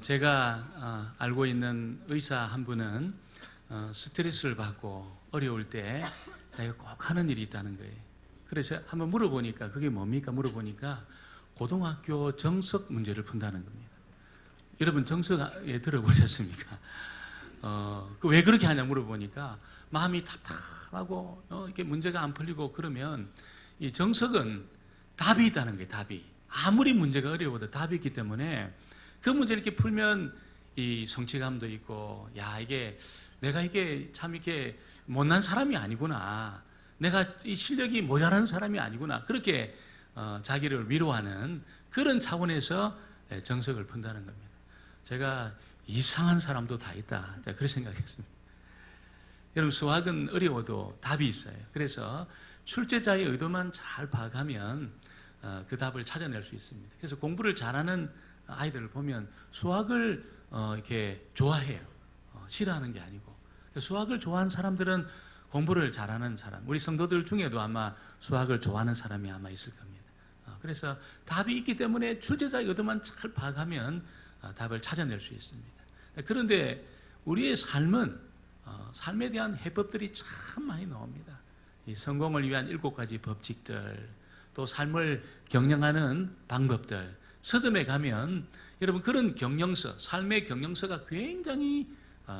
제가 알고 있는 의사 한 분은 스트레스를 받고 어려울 때 자기가 꼭 하는 일이 있다는 거예요. 그래서 한번 물어보니까 그게 뭡니까? 물어보니까 고등학교 정석 문제를 푼다는 겁니다. 여러분 정석에 들어보셨습니까? 왜 그렇게 하냐 물어보니까 마음이 답답하고 이렇게 문제가 안 풀리고 그러면 이 정석은 답이 있다는 거예요. 답이. 아무리 문제가 어려워도 답이 있기 때문에 그 문제를 이렇게 풀면 이 성취감도 있고, 야, 내가 참 이렇게 못난 사람이 아니구나. 내가 이 실력이 모자란 사람이 아니구나. 그렇게 자기를 위로하는 그런 차원에서 정석을 푼다는 겁니다. 제가 이상한 사람도 다 있다. 그렇게 생각했습니다. 여러분, 수학은 어려워도 답이 있어요. 그래서 출제자의 의도만 잘 파악하면 그 답을 찾아낼 수 있습니다. 그래서 공부를 잘하는 아이들을 보면 수학을 이렇게 좋아해요. 싫어하는 게 아니고. 수학을 좋아하는 사람들은 공부를 잘하는 사람, 우리 성도들 중에도 아마 수학을 좋아하는 사람이 아마 있을 겁니다. 그래서 답이 있기 때문에 출제자의 의도만 잘 파악하면 답을 찾아낼 수 있습니다. 그런데 우리의 삶은 삶에 대한 해법들이 참 많이 나옵니다. 이 성공을 위한 7가지 법칙들, 또 삶을 경영하는 방법들, 서점에 가면 여러분 그런 경영서, 삶의 경영서가 굉장히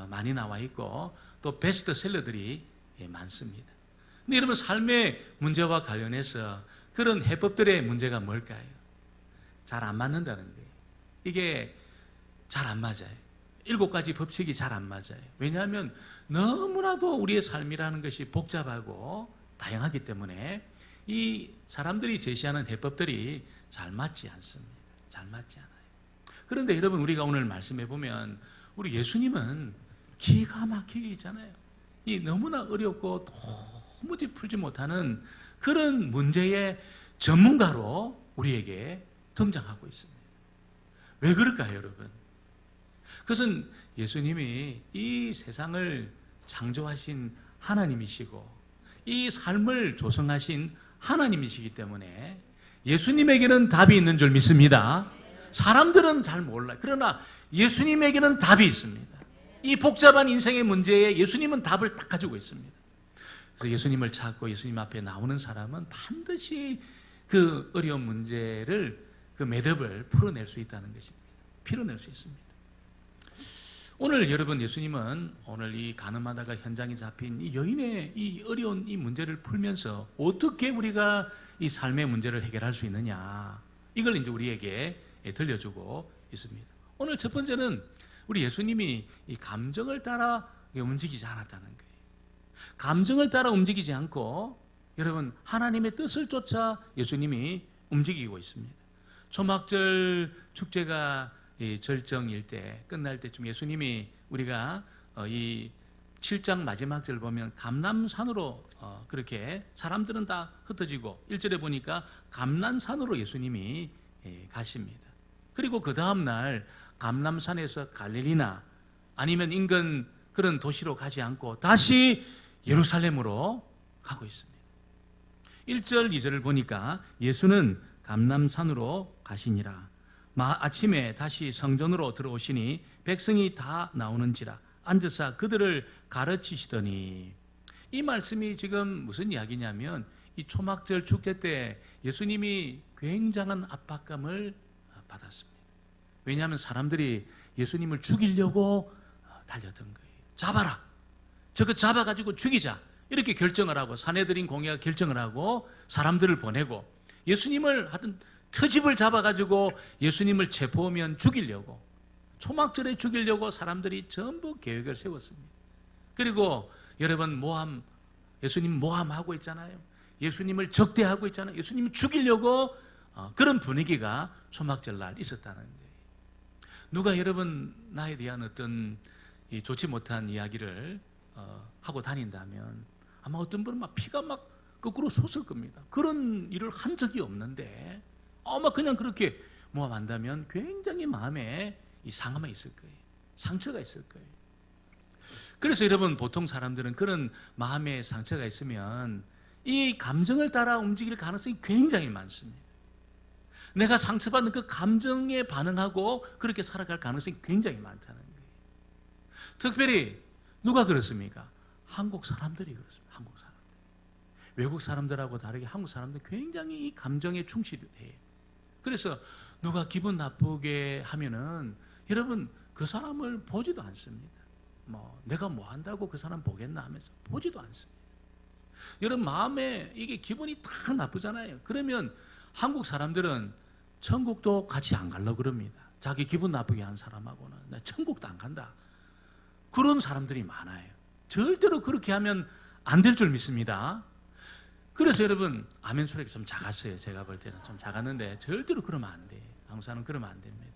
많이 나와 있고 또 베스트셀러들이 많습니다. 근데 여러분 삶의 문제와 관련해서 그런 해법들의 문제가 뭘까요? 잘 안 맞는다는 거예요. 이게 잘 안 맞아요. 7가지 법칙이 잘 안 맞아요. 왜냐하면 너무나도 우리의 삶이라는 것이 복잡하고 다양하기 때문에 이 사람들이 제시하는 해법들이 잘 맞지 않습니다. 잘 맞지 않아요. 그런데 여러분 우리가 오늘 말씀해 보면 우리 예수님은 기가 막히게 있잖아요. 이 너무나 어렵고 도무지 풀지 못하는 그런 문제의 전문가로 우리에게 등장하고 있습니다. 왜 그럴까요, 여러분? 그것은 예수님이 이 세상을 창조하신 하나님이시고 이 삶을 조성하신 하나님이시기 때문에 예수님에게는 답이 있는 줄 믿습니다. 사람들은 잘 몰라요. 그러나 예수님에게는 답이 있습니다. 이 복잡한 인생의 문제에 예수님은 답을 딱 가지고 있습니다. 그래서 예수님을 찾고 예수님 앞에 나오는 사람은 반드시 그 어려운 문제를, 그 매듭을 풀어낼 수 있다는 것입니다. 풀어낼 수 있습니다. 오늘 여러분, 예수님은 오늘 이 가늠하다가 현장에 잡힌 이 여인의 이 어려운 이 문제를 풀면서 어떻게 우리가 이 삶의 문제를 해결할 수 있느냐, 이걸 이제 우리에게 들려주고 있습니다. 오늘 첫 번째는 우리 예수님이 이 감정을 따라 움직이지 않았다는 거예요. 감정을 따라 움직이지 않고 여러분 하나님의 뜻을 쫓아 예수님이 움직이고 있습니다. 초막절 축제가 절정일 때, 끝날 때쯤 예수님이 우리가 이 7장 마지막 절 보면 감람산으로 그렇게 사람들은 다 흩어지고 1절에 보니까 감람산으로 예수님이 가십니다. 그리고 그 다음날 감람산에서 갈릴리나 아니면 인근 그런 도시로 가지 않고 다시 예루살렘으로 가고 있습니다. 1절, 2절을 보니까 예수는 감람산으로 가시니라. 아침에 다시 성전으로 들어오시니 백성이 다 나오는지라 앉으사 그들을 가르치시더니, 이 말씀이 지금 무슨 이야기냐면 이 초막절 축제 때 예수님이 굉장한 압박감을 받았습니다. 왜냐하면 사람들이 예수님을 죽이려고 달렸던 거예요. 잡아라, 저거 잡아가지고 죽이자, 이렇게 결정을 하고 산헤드린 공회가 결정을 하고 사람들을 보내고 예수님을 하여튼 터집을 잡아가지고 예수님을 체포하면 죽이려고, 초막절에 죽이려고 사람들이 전부 계획을 세웠습니다. 그리고 여러분 예수님 모함하고 있잖아요. 예수님을 적대하고 있잖아요. 예수님 죽이려고 그런 분위기가 초막절 날 있었다는 거예요. 누가 여러분 나에 대한 어떤 좋지 못한 이야기를 하고 다닌다면 아마 어떤 분은 막 피가 막 거꾸로 솟을 겁니다. 그런 일을 한 적이 없는데 아마 그냥 그렇게 모함한다면 굉장히 마음에 이 상함이 있을 거예요. 상처가 있을 거예요. 그래서 여러분 보통 사람들은 그런 마음에 상처가 있으면 이 감정을 따라 움직일 가능성이 굉장히 많습니다. 내가 상처받는 그 감정에 반응하고 그렇게 살아갈 가능성이 굉장히 많다는 거예요. 특별히 누가 그렇습니까? 한국 사람들이 그렇습니다. 한국 사람들. 외국 사람들하고 다르게 한국 사람들은 굉장히 이 감정에 충실해요. 그래서 누가 기분 나쁘게 하면은 여러분 그 사람을 보지도 않습니다. 내가 뭐 한다고 그 사람 보겠나 하면서 보지도 않습니다. 여러분 마음에 이게 기분이 딱 나쁘잖아요. 그러면 한국 사람들은 천국도 같이 안 가려고 그럽니다. 자기 기분 나쁘게 한 사람하고는 나 천국도 안 간다. 그런 사람들이 많아요. 절대로 그렇게 하면 안 될 줄 믿습니다. 그래서 여러분 아멘 소리가 좀 작았어요. 제가 볼 때는 좀 작았는데 절대로 그러면 안 돼요. 한국 사람은 그러면 안 됩니다.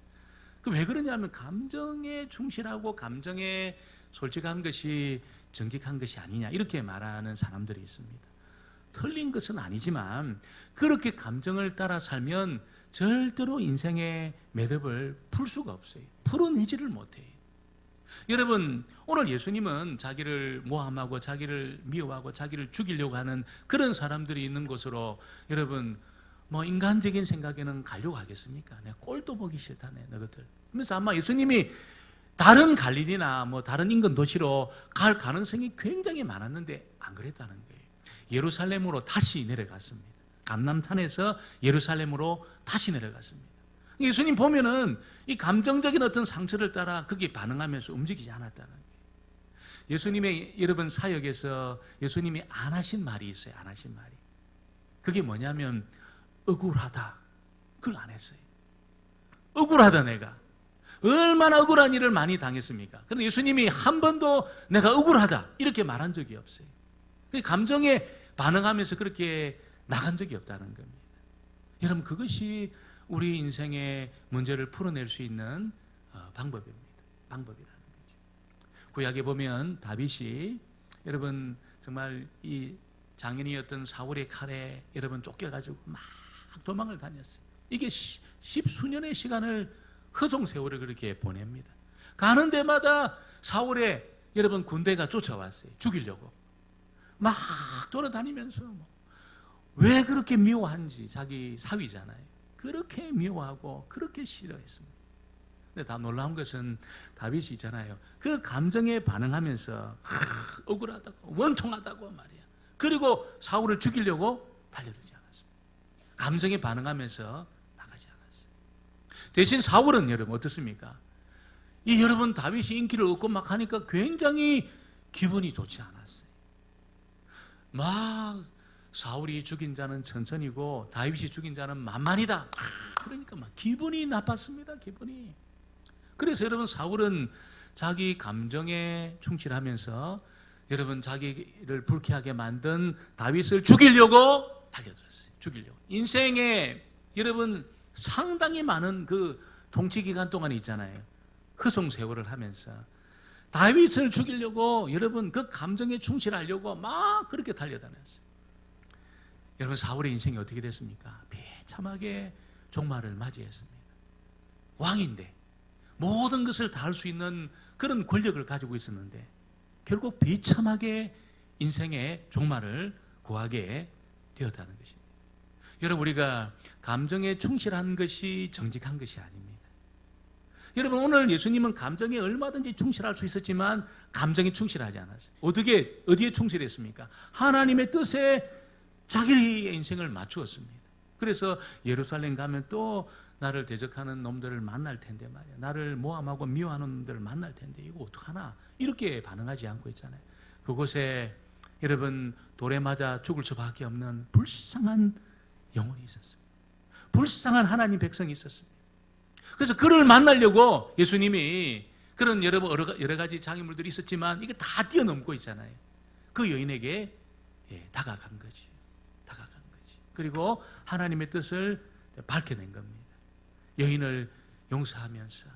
그 왜 그러냐면 감정에 충실하고 감정에 솔직한 것이 정직한 것이 아니냐 이렇게 말하는 사람들이 있습니다. 틀린 것은 아니지만 그렇게 감정을 따라 살면 절대로 인생의 매듭을 풀 수가 없어요. 풀어내지를 못해요. 여러분 오늘 예수님은 자기를 모함하고 자기를 미워하고 자기를 죽이려고 하는 그런 사람들이 있는 곳으로 여러분 인간적인 생각에는 가려고 하겠습니까? 내가 꼴도 보기 싫다네 너희들. 그래서 아마 예수님이 다른 갈릴리나 다른 인근 도시로 갈 가능성이 굉장히 많았는데 안 그랬다는 거예요. 예루살렘으로 다시 내려갔습니다. 감람산에서 예루살렘으로 다시 내려갔습니다. 예수님 보면은 이 감정적인 어떤 상처를 따라 그게 반응하면서 움직이지 않았다는 거예요. 예수님의 여러분 사역에서 예수님이 안 하신 말이 있어요. 안 하신 말이. 그게 뭐냐면 억울하다. 그걸 안 했어요. 억울하다 내가. 얼마나 억울한 일을 많이 당했습니까? 그런데 예수님이 한 번도 내가 억울하다 이렇게 말한 적이 없어요. 감정에 반응하면서 그렇게 나간 적이 없다는 겁니다. 여러분 그것이 우리 인생의 문제를 풀어낼 수 있는 방법입니다. 방법이라는 거죠. 구약에 보면 다윗이 여러분 정말 이 장인이었던 사울의 칼에 여러분 쫓겨가지고 막 도망을 다녔어요. 이게 십수년의 시간을 허송 세월을 그렇게 보냅니다. 가는 데마다 사울의 여러분 군대가 쫓아왔어요. 죽이려고. 막 돌아다니면서 왜 그렇게 미워한지 자기 사위잖아요. 그렇게 미워하고 그렇게 싫어했습니다. 근데 다 놀라운 것은 다윗이 있잖아요. 그 감정에 반응하면서 억울하다고 원통하다고 말이야. 그리고 사울을 죽이려고 달려들지 않았습니다. 감정에 반응하면서 나가지 않았어요. 대신 사울은 여러분 어떻습니까? 이 여러분 다윗이 인기를 얻고 막 하니까 굉장히 기분이 좋지 않았어요. 막 사울이 죽인 자는 천천히고 다윗이 죽인 자는 만만이다. 그러니까 막 기분이 나빴습니다. 기분이. 그래서 여러분 사울은 자기 감정에 충실하면서 여러분 자기를 불쾌하게 만든 다윗을 죽이려고 달려들었어요. 죽이려고. 인생에 여러분 상당히 많은 그 통치 기간 동안 있잖아요. 허송 세월을 하면서 다윗을 죽이려고 여러분 그 감정에 충실하려고 막 그렇게 달려다녔어요. 여러분 사울의 인생이 어떻게 됐습니까? 비참하게 종말을 맞이했습니다. 왕인데 모든 것을 다 할 수 있는 그런 권력을 가지고 있었는데 결국 비참하게 인생의 종말을 구하게 되었다는 것입니다. 여러분 우리가 감정에 충실한 것이 정직한 것이 아닙니다. 여러분 오늘 예수님은 감정에 얼마든지 충실할 수 있었지만 감정에 충실하지 않았어요. 어디에 충실했습니까? 하나님의 뜻에 자기의 인생을 맞추었습니다. 그래서 예루살렘 가면 또 나를 대적하는 놈들을 만날 텐데 말이야. 나를 모함하고 미워하는 놈들을 만날 텐데 이거 어떡하나 이렇게 반응하지 않고 있잖아요. 그곳에 여러분 돌에 맞아 죽을 수밖에 없는 불쌍한 영혼이 있었습니다. 불쌍한 하나님 백성이 있었습니다. 그래서 그를 만나려고 예수님이 그런 여러 가지 장애물들이 있었지만 이게 다 뛰어넘고 있잖아요. 그 여인에게 다가간 거지. 그리고 하나님의 뜻을 밝혀낸 겁니다. 여인을 용서하면서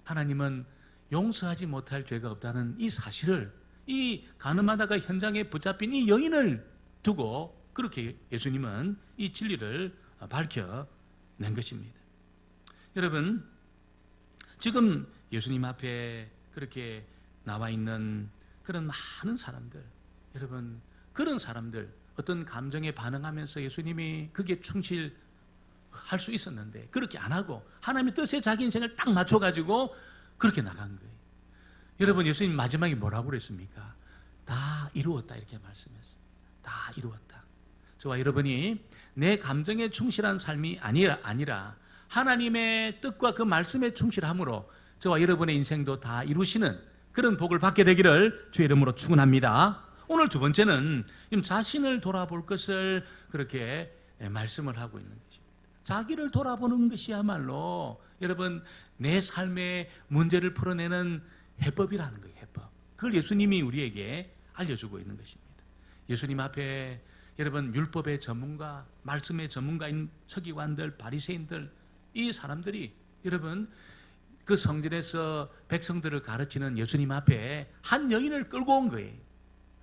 하나님은 용서하지 못할 죄가 없다는 이 사실을 이 가늠하다가 현장에 붙잡힌 이 여인을 두고 그렇게 예수님은 이 진리를 밝혀낸 것입니다. 여러분 지금 예수님 앞에 그렇게 나와 있는 그런 많은 사람들 여러분 그런 사람들 어떤 감정에 반응하면서 예수님이 그게 충실하지 할 수 있었는데 그렇게 안 하고 하나님의 뜻에 자기 인생을 딱 맞춰가지고 그렇게 나간 거예요. 여러분, 예수님 마지막에 뭐라고 그랬습니까? 다 이루었다 이렇게 말씀했습니다. 다 이루었다. 저와 여러분이 내 감정에 충실한 삶이 아니라 하나님의 뜻과 그 말씀에 충실함으로 저와 여러분의 인생도 다 이루시는 그런 복을 받게 되기를 주의 이름으로 축원합니다. 오늘 두 번째는 자신을 돌아볼 것을 그렇게 말씀을 하고 있는 것입니다. 자기를 돌아보는 것이야말로 여러분 내 삶의 문제를 풀어내는 해법이라는 거예요. 해법. 그걸 예수님이 우리에게 알려주고 있는 것입니다. 예수님 앞에 여러분 율법의 전문가, 말씀의 전문가인 서기관들, 바리새인들, 이 사람들이 여러분 그 성전에서 백성들을 가르치는 예수님 앞에 한 여인을 끌고 온 거예요.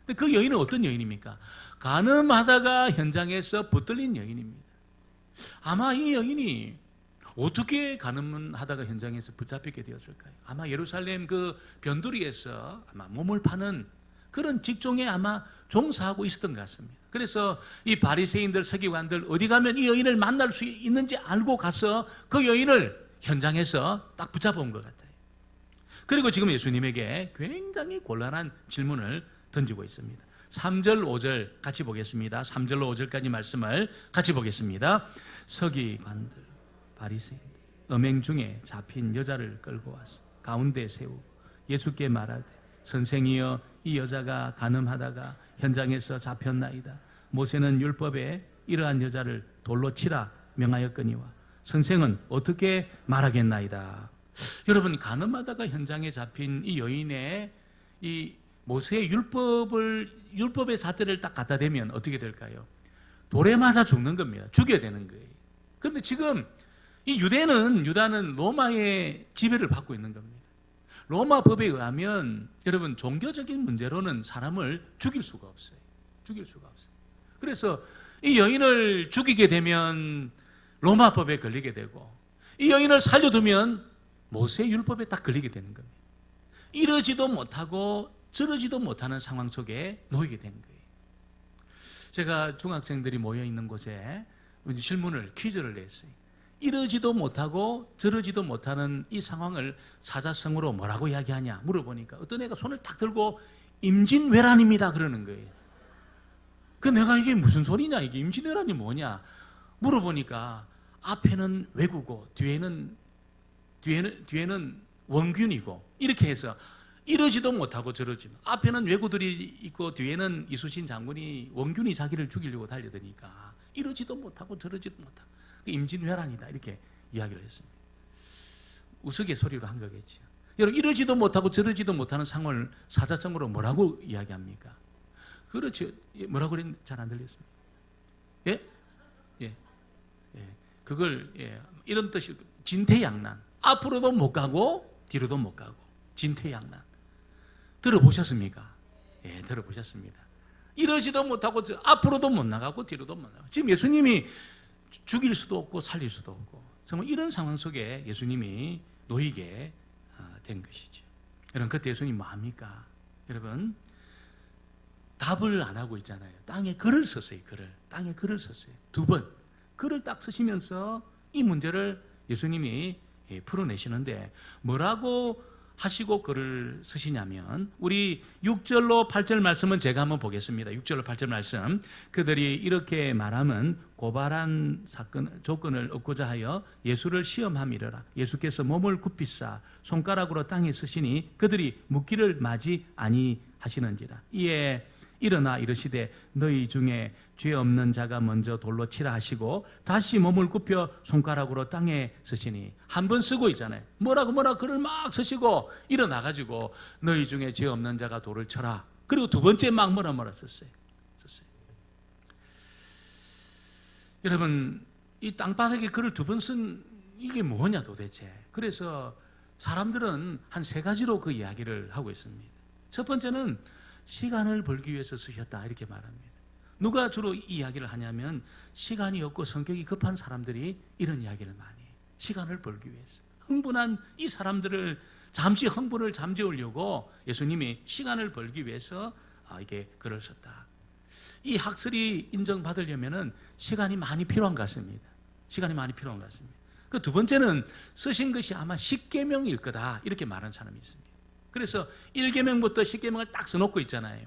근데 그 여인은 어떤 여인입니까? 간음하다가 현장에서 붙들린 여인입니다. 아마 이 여인이 어떻게 간음하다가 현장에서 붙잡히게 되었을까요? 아마 예루살렘 그 변두리에서 아마 몸을 파는 그런 직종에 아마 종사하고 있었던 것 같습니다. 그래서 이 바리새인들, 서기관들 어디 가면 이 여인을 만날 수 있는지 알고 가서 그 여인을 현장에서 딱 붙잡아온 것 같아요. 그리고 지금 예수님에게 굉장히 곤란한 질문을 던지고 있습니다. 3절, 5절 같이 보겠습니다. 3절로 5절까지 말씀을 같이 보겠습니다. 서기관들, 바리새인들, 음행 중에 잡힌 여자를 끌고 와서 가운데 세우고 예수께 말하되 선생이여 이 여자가 간음하다가 현장에서 잡혔나이다. 모세는 율법에 이러한 여자를 돌로 치라 명하였거니와 선생은 어떻게 말하겠나이다. 여러분, 간음하다가 현장에 잡힌 이 여인의 이 모세의 율법의 잣대를 딱 갖다 대면 어떻게 될까요? 돌에 맞아 죽는 겁니다. 죽여야 되는 거예요. 그런데 지금 이 유다는 로마의 지배를 받고 있는 겁니다. 로마 법에 의하면 여러분 종교적인 문제로는 사람을 죽일 수가 없어요. 죽일 수가 없어요. 그래서 이 여인을 죽이게 되면 로마 법에 걸리게 되고 이 여인을 살려두면 모세 율법에 딱 걸리게 되는 겁니다. 이러지도 못하고 저러지도 못하는 상황 속에 놓이게 된 거예요. 제가 중학생들이 모여 있는 곳에 퀴즈를 냈어요. 이러지도 못하고 저러지도 못하는 이 상황을 사자성어로 뭐라고 이야기하냐 물어보니까 어떤 애가 손을 딱 들고 임진왜란입니다 그러는 거예요. 그 내가 이게 무슨 소리냐, 이게 임진왜란이 뭐냐 물어보니까 앞에는 왜구고 뒤에는 원균이고 이렇게 해서 이러지도 못하고 저러지, 앞에는 왜구들이 있고 뒤에는 이순신 장군이 원균이 자기를 죽이려고 달려드니까 이러지도 못하고 저러지도 못하고 임진왜란이다 이렇게 이야기를 했습니다. 우스갯소리로 한 거겠죠. 여러분, 이러지도 못하고 저러지도 못하는 상황을 사자성어로 뭐라고 이야기합니까? 그렇죠. 뭐라고 그랬는데 잘 안 들렸습니다. 예? 예. 예. 그걸 이런 뜻이 진퇴양난. 앞으로도 못 가고 뒤로도 못 가고 진퇴양난. 들어보셨습니까? 예, 들어보셨습니다. 이러지도 못하고 앞으로도 못 나가고 뒤로도 못 나가고. 지금 예수님이 죽일 수도 없고 살릴 수도 없고 정말 이런 상황 속에 예수님이 놓이게 된 것이죠. 여러분, 그때 예수님 뭐 합니까? 여러분, 답을 안 하고 있잖아요. 땅에 글을 썼어요. 땅에 글을 썼어요. 2번 글을 딱 쓰시면서 이 문제를 예수님이 풀어내시는데 뭐라고 하시고 글을 쓰시냐면 우리 6절로 8절 말씀은 제가 한번 보겠습니다. 6절로 8절 말씀. 그들이 이렇게 말하면 고발한 조건을 얻고자 하여 예수를 시험함이러라. 예수께서 몸을 굽히사 손가락으로 땅에 쓰시니 그들이 묻기를 마지 아니하시는지라. 이에 일어나 이르시되 너희 중에 죄 없는 자가 먼저 돌로 치라 하시고 다시 몸을 굽혀 손가락으로 땅에 쓰시니 한 번 쓰고 있잖아요. 뭐라고 글을 막 쓰시고 일어나가지고 너희 중에 죄 없는 자가 돌을 쳐라. 그리고 2번째 막 뭐라 썼어요. 여러분, 이 땅바닥에 글을 2번 쓴 이게 뭐냐 도대체. 그래서 사람들은 한 3가지로 그 이야기를 하고 있습니다. 첫 번째는 시간을 벌기 위해서 쓰셨다 이렇게 말합니다. 누가 주로 이 이야기를 하냐면 시간이 없고 성격이 급한 사람들이 이런 이야기를 많이 해요. 시간을 벌기 위해서. 흥분한 이 사람들을 잠시 흥분을 잠재우려고 예수님이 시간을 벌기 위해서 이게 글을 썼다. 이 학설이 인정받으려면 시간이 많이 필요한 것 같습니다. 시간이 많이 필요한 것 같습니다. 그 두 번째는 쓰신 것이 아마 10계명일 거다 이렇게 말하는 사람이 있습니다. 그래서 1계명부터 10계명을 딱 써놓고 있잖아요.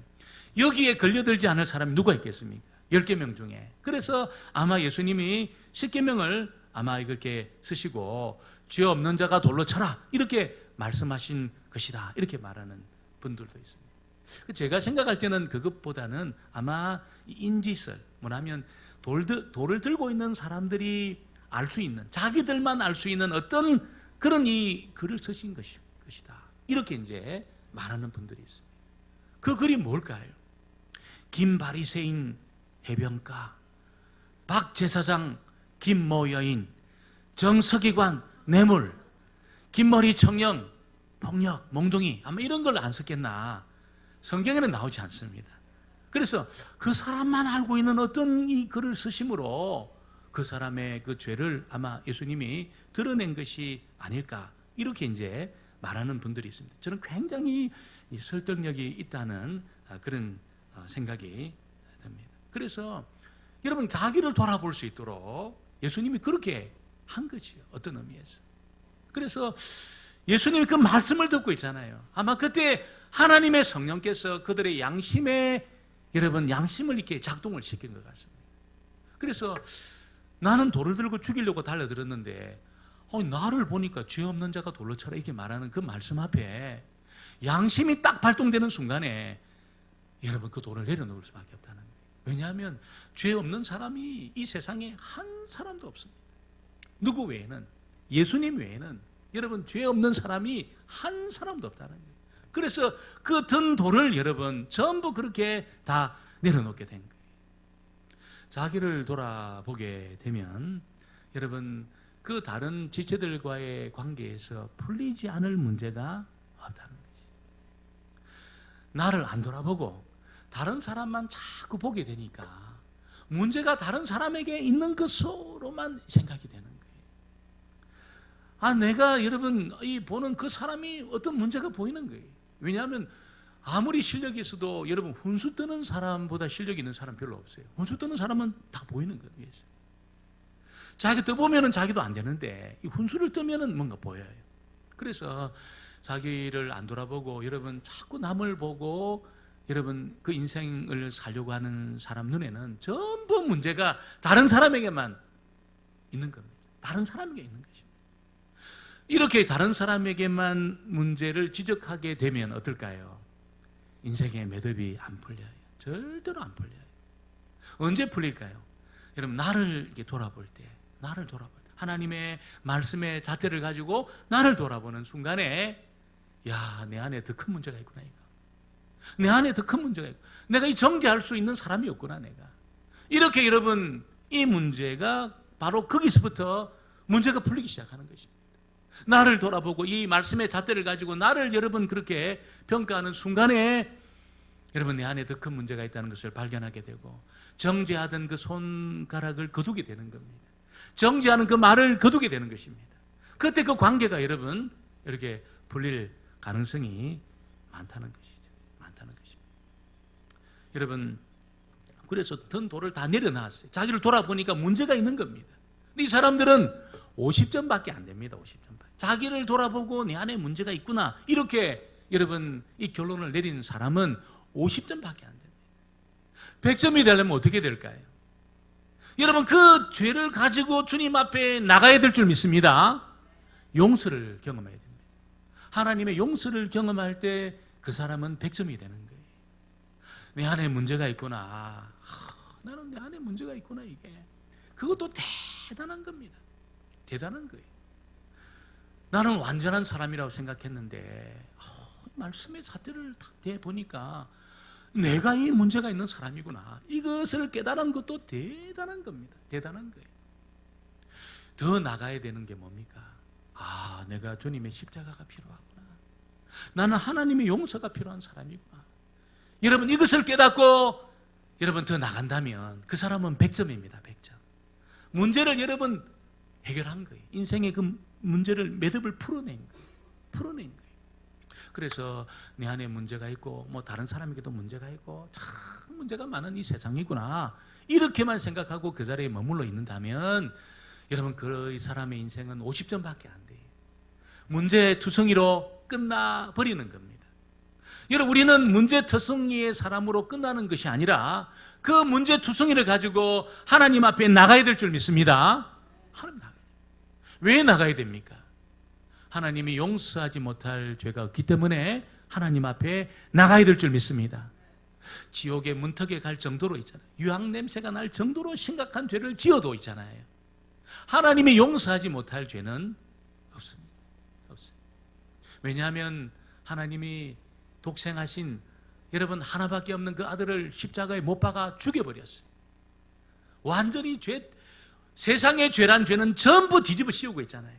여기에 걸려들지 않을 사람이 누가 있겠습니까? 10계명 중에. 그래서 아마 예수님이 10계명을 아마 이렇게 쓰시고 죄 없는 자가 돌로 쳐라 이렇게 말씀하신 것이다 이렇게 말하는 분들도 있습니다. 제가 생각할 때는 그것보다는 아마 인지설, 뭐냐면 돌을 들고 있는 사람들이 알 수 있는, 자기들만 알 수 있는 어떤 그런 이 글을 쓰신 것이다 이렇게 이제 말하는 분들이 있습니다. 그 글이 뭘까요? 김바리새인 해변가, 박제사장 김모 여인, 정서기관 뇌물, 긴머리 청년 폭력 몽둥이 아마 이런 걸 안 썼겠나. 성경에는 나오지 않습니다. 그래서 그 사람만 알고 있는 어떤 이 글을 쓰심으로 그 사람의 그 죄를 아마 예수님이 드러낸 것이 아닐까 이렇게 이제 말하는 분들이 있습니다. 저는 굉장히 설득력이 있다는 그런 생각이 듭니다. 그래서 여러분 자기를 돌아볼 수 있도록 예수님이 그렇게 한 거지요. 어떤 의미에서. 그래서 예수님이 그 말씀을 듣고 있잖아요. 아마 그때 하나님의 성령께서 그들의 양심에 여러분 양심을 이렇게 작동을 시킨 것 같습니다. 그래서 나는 돌을 들고 죽이려고 달려들었는데 나를 보니까 죄 없는 자가 돌로 쳐라 이렇게 말하는 그 말씀 앞에 양심이 딱 발동되는 순간에 여러분 그 돌을 내려놓을 수밖에 없다는 거예요. 왜냐하면 죄 없는 사람이 이 세상에 한 사람도 없습니다. 누구 외에는, 예수님 외에는 여러분 죄 없는 사람이 한 사람도 없다는 거예요. 그래서 그 든 돌을 여러분 전부 그렇게 다 내려놓게 된 거예요. 자기를 돌아보게 되면 여러분 그 다른 지체들과의 관계에서 풀리지 않을 문제가 없다는 거지. 나를 안 돌아보고 다른 사람만 자꾸 보게 되니까 문제가 다른 사람에게 있는 것으로만 생각이 되는 거예요. 내가 여러분 이 보는 그 사람이 어떤 문제가 보이는 거예요. 왜냐하면 아무리 실력이 있어도 여러분 훈수 뜨는 사람보다 실력 있는 사람 별로 없어요. 훈수 뜨는 사람은 다 보이는 거예요. 위에서. 자기 떠보면 자기도 안 되는데 이 훈수를 뜨면 뭔가 보여요. 그래서 자기를 안 돌아보고 여러분 자꾸 남을 보고 여러분 그 인생을 살려고 하는 사람 눈에는 전부 문제가 다른 사람에게만 있는 겁니다. 다른 사람에게 있는 것입니다. 이렇게 다른 사람에게만 문제를 지적하게 되면 어떨까요? 인생의 매듭이 안 풀려요. 절대로 안 풀려요. 언제 풀릴까요? 여러분 나를 이렇게 돌아볼 때, 하나님의 말씀의 잣대를 가지고 나를 돌아보는 순간에 내 안에 더 큰 문제가 있구나 이거. 내 안에 더 큰 문제가 있고 내가 이 정죄할 수 있는 사람이 없구나 내가. 이렇게 여러분 이 문제가 바로 거기서부터 문제가 풀리기 시작하는 것입니다. 나를 돌아보고 이 말씀의 잣대를 가지고 나를 여러분 그렇게 평가하는 순간에 여러분 내 안에 더 큰 문제가 있다는 것을 발견하게 되고 정죄하던 그 손가락을 거두게 되는 겁니다. 정죄하는 그 말을 거두게 되는 것입니다. 그때 그 관계가 여러분 이렇게 풀릴 가능성이 많다는 것이죠. 여러분 그래서 든 돌을 다 내려놨어요. 자기를 돌아보니까 문제가 있는 겁니다. 근데 이 사람들은 50점밖에 안 됩니다. 50점밖에. 자기를 돌아보고 내 안에 문제가 있구나 이렇게 여러분 이 결론을 내린 사람은 50점밖에 안 됩니다. 100점이 되려면 어떻게 될까요? 여러분 그 죄를 가지고 주님 앞에 나가야 될 줄 믿습니다. 용서를 경험해야 됩니다. 하나님의 용서를 경험할 때 그 사람은 100점이 되는 거예요. 내 안에 문제가 있구나. 나는 내 안에 문제가 있구나 이게. 그것도 대단한 겁니다. 대단한 거예요. 나는 완전한 사람이라고 생각했는데 말씀의 잣대를 딱 대보니까 내가 이 문제가 있는 사람이구나. 이것을 깨달은 것도 대단한 겁니다. 대단한 거예요. 더 나가야 되는 게 뭡니까? 내가 주님의 십자가가 필요하구나. 나는 하나님의 용서가 필요한 사람이구나. 여러분 이것을 깨닫고 여러분 더 나간다면 그 사람은 100점입니다. 100점. 문제를 여러분 해결한 거예요. 인생의 그 문제를 매듭을 풀어낸 거예요. 그래서 내 안에 문제가 있고 다른 사람에게도 문제가 있고 참 문제가 많은 이 세상이구나 이렇게만 생각하고 그 자리에 머물러 있는다면 여러분, 그 사람의 인생은 50점밖에 안 돼요. 문제투성이로 끝나버리는 겁니다. 여러분, 우리는 문제투성이의 사람으로 끝나는 것이 아니라 그 문제투성이를 가지고 하나님 앞에 나가야 될 줄 믿습니다. 하나님 나가야 돼요. 왜 나가야 됩니까? 하나님이 용서하지 못할 죄가 없기 때문에 하나님 앞에 나가야 될 줄 믿습니다. 지옥의 문턱에 갈 정도로 있잖아요. 유황 냄새가 날 정도로 심각한 죄를 지어도 있잖아요. 하나님이 용서하지 못할 죄는 없습니다. 없어요. 왜냐하면 하나님이 독생하신 여러분 하나밖에 없는 그 아들을 십자가에 못 박아 죽여버렸어요. 완전히 세상의 죄란 죄는 전부 뒤집어 씌우고 있잖아요.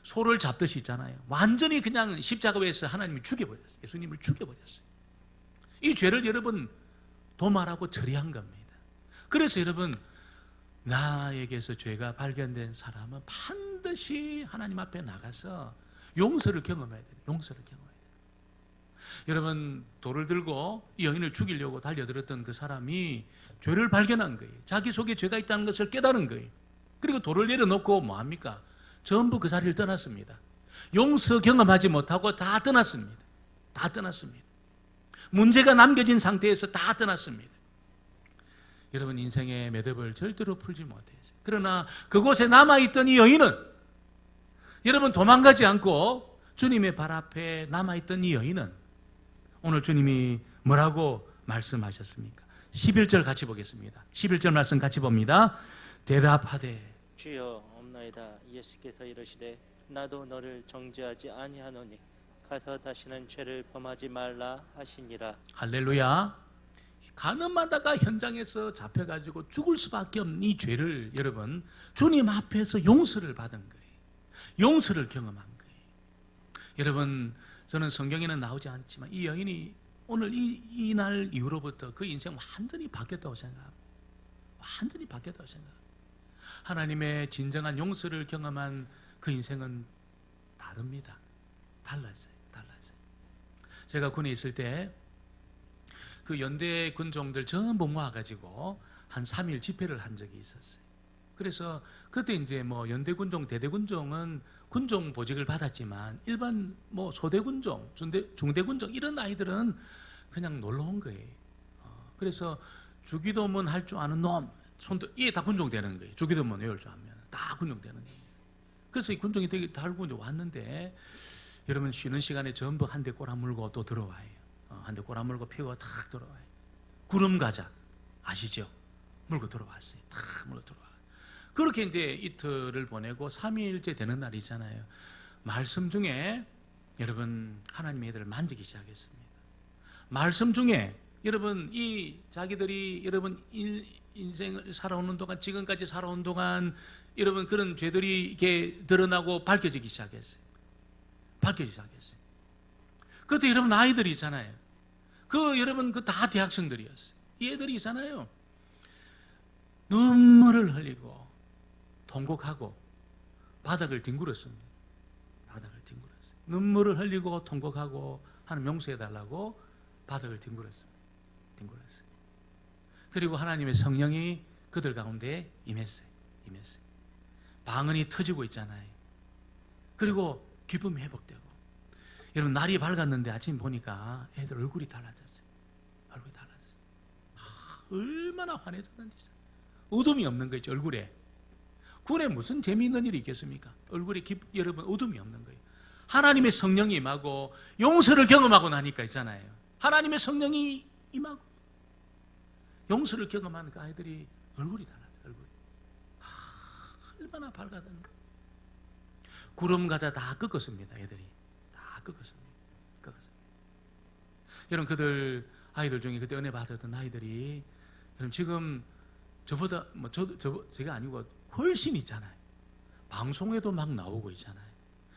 소를 잡듯이 있잖아요. 완전히 그냥 십자가 위에서 하나님이 죽여버렸어요. 예수님을 죽여버렸어요. 이 죄를 여러분 도말하고 처리한 겁니다. 그래서 여러분, 나에게서 죄가 발견된 사람은 반드시 하나님 앞에 나가서 용서를 경험해야 돼요. 용서를 경험해야 돼요. 여러분, 돌을 들고 이 여인을 죽이려고 달려들었던 그 사람이 죄를 발견한 거예요. 자기 속에 죄가 있다는 것을 깨달은 거예요. 그리고 돌을 내려놓고 뭐합니까? 전부 그 자리를 떠났습니다. 용서 경험하지 못하고 다 떠났습니다. 다 떠났습니다. 문제가 남겨진 상태에서 다 떠났습니다. 여러분, 인생의 매듭을 절대로 풀지 못해요. 그러나 그곳에 남아있던 이 여인은 여러분 도망가지 않고 주님의 발 앞에 남아있던 이 여인은 오늘 주님이 뭐라고 말씀하셨습니까? 11절 같이 보겠습니다. 11절 말씀 같이 봅니다. 대답하되 주여 없나이다. 예수께서 이르시되 나도 너를 정죄하지 아니하노니 가서 다시는 죄를 범하지 말라 하시니라. 할렐루야. 가늠하다가 현장에서 잡혀가지고 죽을 수밖에 없는 이 죄를 여러분 주님 앞에서 용서를 받은 거예요. 용서를 경험한 거예요. 여러분, 저는 성경에는 나오지 않지만 이 여인이 오늘 이 날 이후로부터 그 인생 완전히 바뀌었다고 생각합니다. 완전히 바뀌었다고 생각합니다. 하나님의 진정한 용서를 경험한 그 인생은 다릅니다. 달랐어요. 제가 군에 있을 때 그 연대 군종들 전부 모아가지고 한 3일 집회를 한 적이 있었어요. 그래서 그때 이제 뭐 연대 군종, 대대 군종은 군종 보직을 받았지만 일반 뭐 소대 군종, 중대 군종 이런 아이들은 그냥 놀러 온 거예요. 그래서 주기도문 할 줄 아는 놈, 이게 다 군종 되는 거예요. 주기도문 외울 줄 알면 다 군종 되는 거예요. 그래서 이 군종이 되게 달고 이제 왔는데 여러분 쉬는 시간에 전부 한 대 꼬라물고 또 들어와요. 한 대 꼬라물고 피고 탁 들어와요. 구름 과자 아시죠? 물고 들어왔어요. 탁 물고 들어와요. 그렇게 이제 이틀을 보내고 3일째 되는 날이잖아요. 말씀 중에 여러분 하나님의 애들을 만지기 시작했습니다. 말씀 중에 여러분 이 자기들이 여러분 인생을 살아오는 동안 지금까지 살아온 동안 여러분 그런 죄들이 이렇게 드러나고 밝혀지기 시작했어요. 밝혀지기 시작했어요. 그때 여러분 아이들이 있잖아요. 그 여러분 그 다 대학생들이었어요. 이 애들이 있잖아요. 눈물을 흘리고 통곡하고 바닥을 뒹굴었습니다. 바닥을 뒹굴었어요. 눈물을 흘리고 통곡하고 하나님 용서해달라고 바닥을 뒹굴었습니다. 뒹굴었어요. 그리고 하나님의 성령이 그들 가운데 임했어요. 방언이 터지고 있잖아요. 그리고 기쁨이 회복되고. 여러분 날이 밝았는데 아침 보니까 애들 얼굴이 달라졌어요. 얼굴이 달라졌어요. 얼마나 환해졌는지. 어둠이 없는 거 있죠, 얼굴에. 군에 무슨 재미있는 일이 있겠습니까? 얼굴에 여러분 어둠이 없는 거예요. 하나님의 성령이 임하고 용서를 경험하고 나니까 있잖아요. 하나님의 성령이 임하고 용서를 경험하는 그 아이들이 얼굴이 달라져요. 얼굴이. 얼마나 밝아졌는가. 구름 과자 다 꺾었습니다. 애들이 다 꺾었습니다. 여러분 그들 아이들 중에 그때 은혜 받았던 아이들이 여러분 지금 저보다 뭐 제가 아니고 훨씬 있잖아요. 방송에도 막 나오고 있잖아요.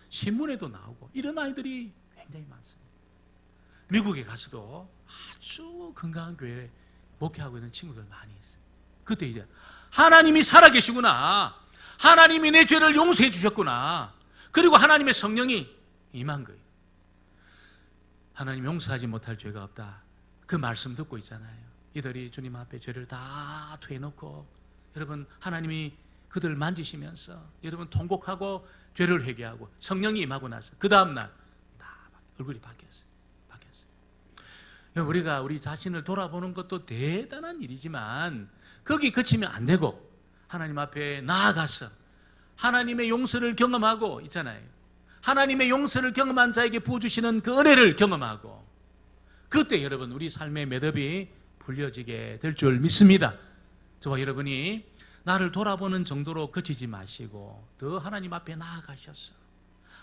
신문에도 나오고 이런 아이들이 굉장히 많습니다. 미국에 가서도 아주 건강한 교회에 목회하고 있는 친구들 많이 있어요. 그때 이제 하나님이 살아계시구나. 하나님이 내 죄를 용서해 주셨구나. 그리고 하나님의 성령이 임한 거예요. 하나님 용서하지 못할 죄가 없다. 그 말씀 듣고 있잖아요. 이들이 주님 앞에 죄를 다 토해놓고 여러분 하나님이 그들 만지시면서 여러분 통곡하고 죄를 회개하고 성령이 임하고 나서 그 다음날 다 얼굴이 바뀌었어요. 우리가 우리 자신을 돌아보는 것도 대단한 일이지만 거기 그치면 안 되고 하나님 앞에 나아가서 하나님의 용서를 경험하고 있잖아요. 하나님의 용서를 경험한 자에게 부어주시는 그 은혜를 경험하고 그때 여러분 우리 삶의 매듭이 풀려지게 될 줄 믿습니다. 저와 여러분이 나를 돌아보는 정도로 그치지 마시고 더 하나님 앞에 나아가셔서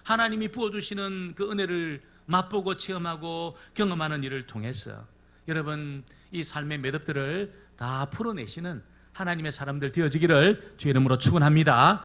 하나님이 부어주시는 그 은혜를 맛보고 체험하고 경험하는 일을 통해서 여러분 이 삶의 매듭들을 다 풀어내시는 하나님의 사람들 되어지기를 주의 이름으로 축원합니다.